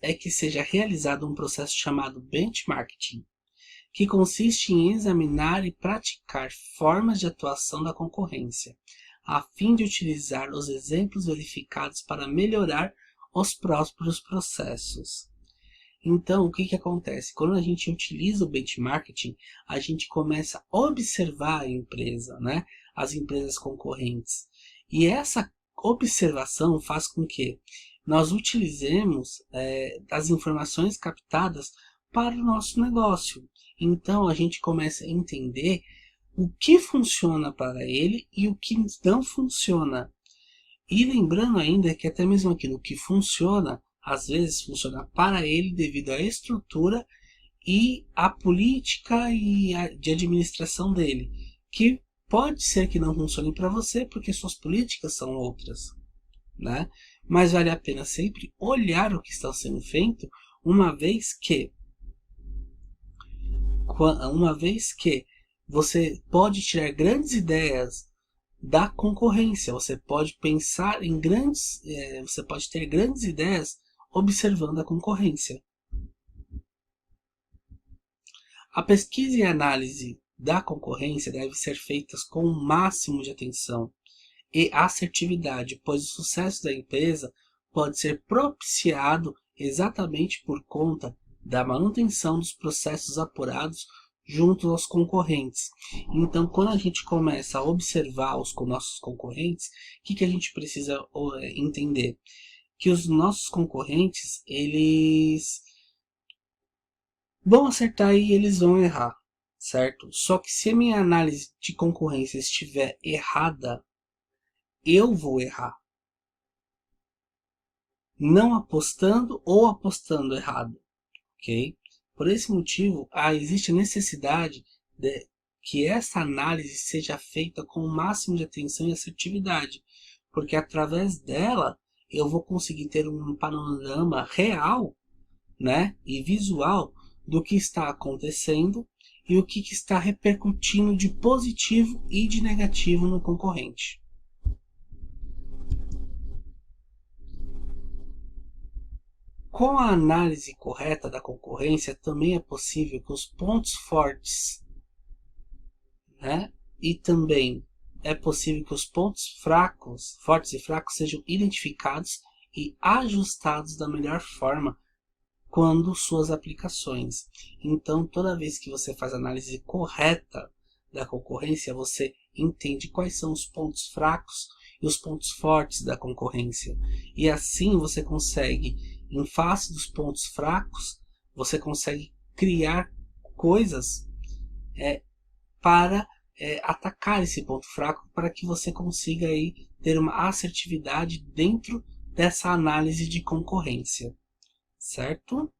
é que seja realizado um processo chamado benchmarking, que consiste em examinar e praticar formas de atuação da concorrência, a fim de utilizar os exemplos verificados para melhorar os próprios processos. Então, o que acontece? Quando a gente utiliza o benchmarking, a gente começa a observar a empresa, né? As empresas concorrentes. E essa observação faz com que nós utilizemos as informações captadas para o nosso negócio. Então, a gente começa a entender o que funciona para ele e o que não funciona. E lembrando ainda que até mesmo aquilo que funciona, às vezes funciona para ele devido à estrutura e à política de administração dele, que pode ser que não funcione para você porque suas políticas são outras, né? Mas vale a pena sempre olhar o que está sendo feito, uma vez que você pode tirar grandes ideias da concorrência, você pode pensar em você pode ter grandes ideias observando a concorrência. A pesquisa e análise da concorrência deve ser feitas com o máximo de atenção e assertividade, pois o sucesso da empresa pode ser propiciado exatamente por conta da manutenção dos processos apurados junto aos concorrentes. Então, quando a gente começa a observar os nossos concorrentes, o que a gente precisa entender? Que os nossos concorrentes, eles vão acertar e eles vão errar, certo? Só que se a minha análise de concorrência estiver errada, eu vou errar. Não apostando ou apostando errado, ok? Por esse motivo, existe a necessidade de que essa análise seja feita com o máximo de atenção e assertividade, porque através dela eu vou conseguir ter um panorama real, né, e visual do que está acontecendo e o que está repercutindo de positivo e de negativo no concorrente. Com a análise correta da concorrência, também é possível que os pontos fortes, né, e também é possível que os pontos fortes e fracos, sejam identificados e ajustados da melhor forma quando suas aplicações. Então, toda vez que você faz a análise correta da concorrência, você entende quais são os pontos fracos e os pontos fortes da concorrência. E assim você consegue, em face dos pontos fracos, você consegue criar coisas para atacar esse ponto fraco, para que você consiga aí ter uma assertividade dentro dessa análise de concorrência, certo?